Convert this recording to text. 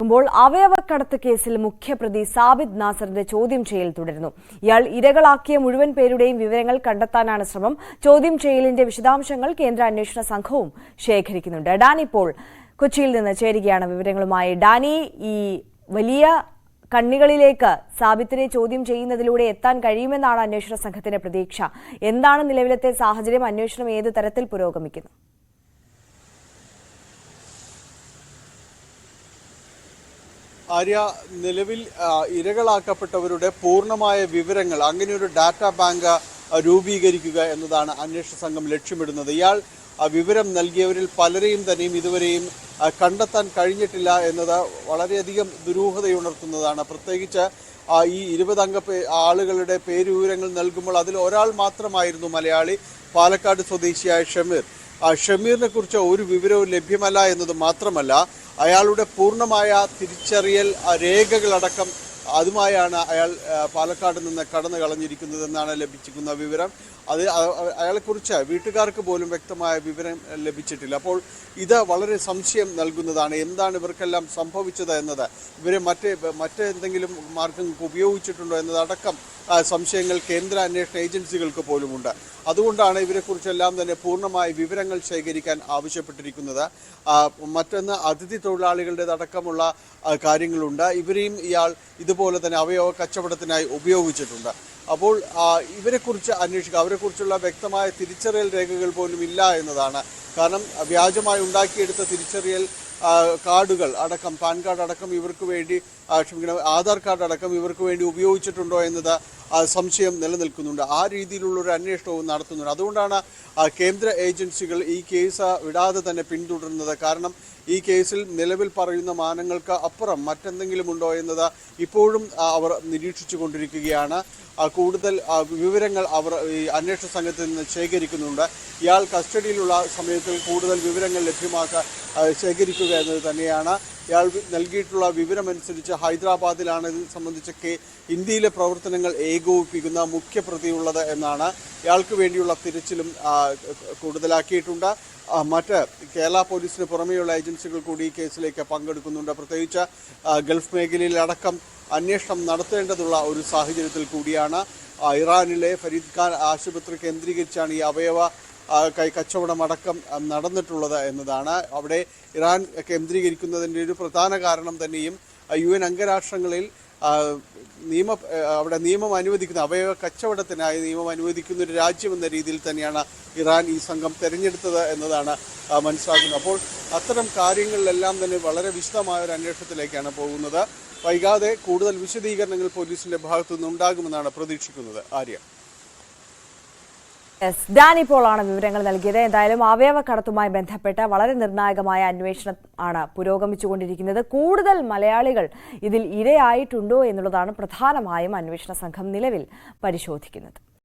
ുമ്പോൾ അവയവക്കടത്ത് കേസിൽ മുഖ്യപ്രതി സാബിത് നാസറിന്റെ ചോദ്യം ചെയ്യൽ തുടരുന്നു. ഇയാൾ ഇരകളാക്കിയ മുഴുവൻ പേരുടെയും വിവരങ്ങൾ കണ്ടെത്താനാണ് ശ്രമം. ചോദ്യം ചെയ്യലിന്റെ വിശദാംശങ്ങൾ കേന്ദ്ര അന്വേഷണ സംഘവും ശേഖരിക്കുന്നുണ്ട്. ഡാനി ഇപ്പോൾ കൊച്ചിയിൽ നിന്ന് ചേരുകയാണ് വിവരങ്ങളുമായി. ഡാനി, ഈ വലിയ കണ്ണികളിലേക്ക് സാബിത്തിനെ ചോദ്യം ചെയ്യുന്നതിലൂടെ എത്താൻ കഴിയുമെന്നാണ് അന്വേഷണ സംഘത്തിന്റെ പ്രതീക്ഷ. എന്താണ് നിലവിലത്തെ സാഹചര്യം? അന്വേഷണം ഏത് തരത്തിൽ പുരോഗമിക്കുന്നു? ആര്യ, നിലവിൽ ഇരകളാക്കപ്പെട്ടവരുടെ പൂർണ്ണമായ വിവരങ്ങൾ, അങ്ങനെയൊരു ഡാറ്റാ ബാങ്ക് രൂപീകരിക്കുക എന്നതാണ് അന്വേഷണ സംഘം ലക്ഷ്യമിടുന്നത്. ഇയാൾ വിവരം നൽകിയവരിൽ പലരെയും തന്നെയും ഇതുവരെയും കണ്ടെത്താൻ കഴിഞ്ഞിട്ടില്ല എന്നത് വളരെയധികം ദുരൂഹതയുണർത്തുന്നതാണ്. പ്രത്യേകിച്ച് ഈ 20 അംഗ ആളുകളുടെ പേരുവിവരങ്ങൾ നൽകുമ്പോൾ അതിൽ ഒരാൾ മാത്രമായിരുന്നു മലയാളി, പാലക്കാട് സ്വദേശിയായ ഷമീർ. ഷമീറിനെ കുറിച്ച് ഒരു വിവരവും ലഭ്യമല്ല എന്നത് മാത്രമല്ല, അയാളുടെ പൂർണ്ണമായ തിരിച്ചറിയൽ രേഖകളടക്കം അതുമായാണ് അയാൾ പാലക്കാട് നിന്ന് കടന്നു കളഞ്ഞിരിക്കുന്നതെന്നാണ് ലഭിച്ചിരിക്കുന്ന വിവരം. അയാളെക്കുറിച്ച് വീട്ടുകാർക്ക് പോലും വ്യക്തമായ വിവരം ലഭിച്ചിട്ടില്ല. അപ്പോൾ ഇത് വളരെ സംശയം നൽകുന്നതാണ്. എന്താണ് ഇവർക്കെല്ലാം സംഭവിച്ചത് എന്നത്, ഇവരെ മറ്റെന്തെങ്കിലും മാർഗങ്ങൾക്ക് ഉപയോഗിച്ചിട്ടുണ്ടോ എന്നതടക്കം സംശയങ്ങൾ കേന്ദ്ര അന്വേഷണ ഏജൻസികൾക്ക് പോലുമുണ്ട്. അതുകൊണ്ടാണ് ഇവരെക്കുറിച്ചെല്ലാം തന്നെ പൂർണ്ണമായ വിവരങ്ങൾ ശേഖരിക്കാൻ ആവശ്യപ്പെട്ടിരിക്കുന്നത്. മറ്റൊന്ന്, അതിഥി തൊഴിലാളികളുടേതടക്കമുള്ള കാര്യങ്ങളുണ്ട്. ഇവരെയും ഇയാൾ ഇതുപോലെ തന്നെ അവയവ കച്ചവടത്തിനായി ഉപയോഗിച്ചിട്ടുണ്ട്. അപ്പോൾ ഇവരെക്കുറിച്ച് അന്വേഷിക്കുക. അവരെക്കുറിച്ചുള്ള വ്യക്തമായ തിരിച്ചറിയൽ രേഖകൾ പോലും ഇല്ല എന്നതാണ്. കാരണം വ്യാജമായി ഉണ്ടാക്കിയെടുത്ത തിരിച്ചറിയൽ കാർഡുകൾ അടക്കം, പാൻ കാർഡ് അടക്കം ഇവർക്ക് വേണ്ടി, ആധാർ കാർഡ് അടക്കം ഇവർക്ക് വേണ്ടി ഉപയോഗിച്ചിട്ടുണ്ടോ എന്നത് സംശയം നിലനിൽക്കുന്നുണ്ട്. ആ രീതിയിലുള്ളൊരു അന്വേഷണവും നടത്തുന്നുണ്ട്. അതുകൊണ്ടാണ് കേന്ദ്ര ഏജൻസികൾ ഈ കേസ് വിടാതെ തന്നെ പിന്തുടരുന്നത്. കാരണം ഈ കേസിൽ നിലവിൽ പറയുന്ന മാനങ്ങൾക്ക് അപ്പുറം മറ്റെന്തെങ്കിലും ഉണ്ടോ എന്നത് ഇപ്പോഴും അവർ നിരീക്ഷിച്ചു കൊണ്ടിരിക്കുകയാണ്. കൂടുതൽ വിവരങ്ങൾ അവർ ഈ അന്വേഷണ സംഘത്തിൽ നിന്ന് ശേഖരിക്കുന്നുണ്ട്. ഇയാൾ കസ്റ്റഡിയിലുള്ള സമയത്തിൽ കൂടുതൽ വിവരങ്ങൾ ശേഖരിക്കുക എന്നത് തന്നെയാണ്. ഇയാൾ നൽകിയിട്ടുള്ള വിവരമനുസരിച്ച് ഹൈദരാബാദിലാണ് ഇത് സംബന്ധിച്ച് ഇന്ത്യയിലെ പ്രവർത്തനങ്ങൾ ഏകോപിപ്പിക്കുന്ന മുഖ്യപ്രതിയുള്ളത് എന്നാണ്. ഇയാൾക്ക് വേണ്ടിയുള്ള തിരച്ചിലും കൂടുതലാക്കിയിട്ടുണ്ട്. മറ്റ് കേരള പോലീസിന് പുറമെയുള്ള ഏജൻസികൾ കൂടി ഈ കേസിലേക്ക് പങ്കെടുക്കുന്നുണ്ട്. പ്രത്യേകിച്ച് ഗൾഫ് മേഖലയിലടക്കം അന്വേഷണം നടത്തേണ്ടതുള്ള ഒരു സാഹചര്യത്തിൽ കൂടിയാണ്. ഇറാനിലെ ഫരീദ് ഖാൻ ആശുപത്രി കേന്ദ്രീകരിച്ചാണ് ഈ അവയവ കച്ചവടം അടക്കം നടന്നിട്ടുള്ളത് എന്നതാണ്. അവിടെ ഇറാൻ കേന്ദ്രീകരിക്കുന്നതിൻ്റെ ഒരു പ്രധാന കാരണം തന്നെയും UN അംഗരാഷ്ട്രങ്ങളിൽ അവിടെ നിയമം അനുവദിക്കുന്ന, അവയവ കച്ചവടത്തിനായി നിയമം അനുവദിക്കുന്ന ഒരു രാജ്യമെന്ന രീതിയിൽ തന്നെയാണ് ഇറാൻ ഈ സംഘം തിരഞ്ഞെടുത്തത് എന്നതാണ് മനസ്സിലാക്കുന്നത്. അപ്പോൾ അത്തരം കാര്യങ്ങളിലെല്ലാം തന്നെ വളരെ വിശദമായ ഒരു അന്വേഷണത്തിലേക്കാണ് പോകുന്നത്. വൈകാതെ കൂടുതൽ വിശദീകരണങ്ങൾ പോലീസിന്റെ ഭാഗത്തു നിന്നുണ്ടാകുമെന്നാണ് പ്രതീക്ഷിക്കുന്നത്. ആര്യ, ഡാനി പോളാണ് വിവരങ്ങൾ നൽകിയത്. എന്തായാലും അവയവക്കടത്തുമായി ബന്ധപ്പെട്ട വളരെ നിർണായകമായ അന്വേഷണം ആണ് പുരോഗമിച്ചുകൊണ്ടിരിക്കുന്നത്. കൂടുതൽ മലയാളികൾ ഇതിൽ ഇരയായിട്ടുണ്ടോ എന്നുള്ളതാണ് പ്രധാനമായും അന്വേഷണ സംഘം നിലവിൽ പരിശോധിക്കുന്നത്.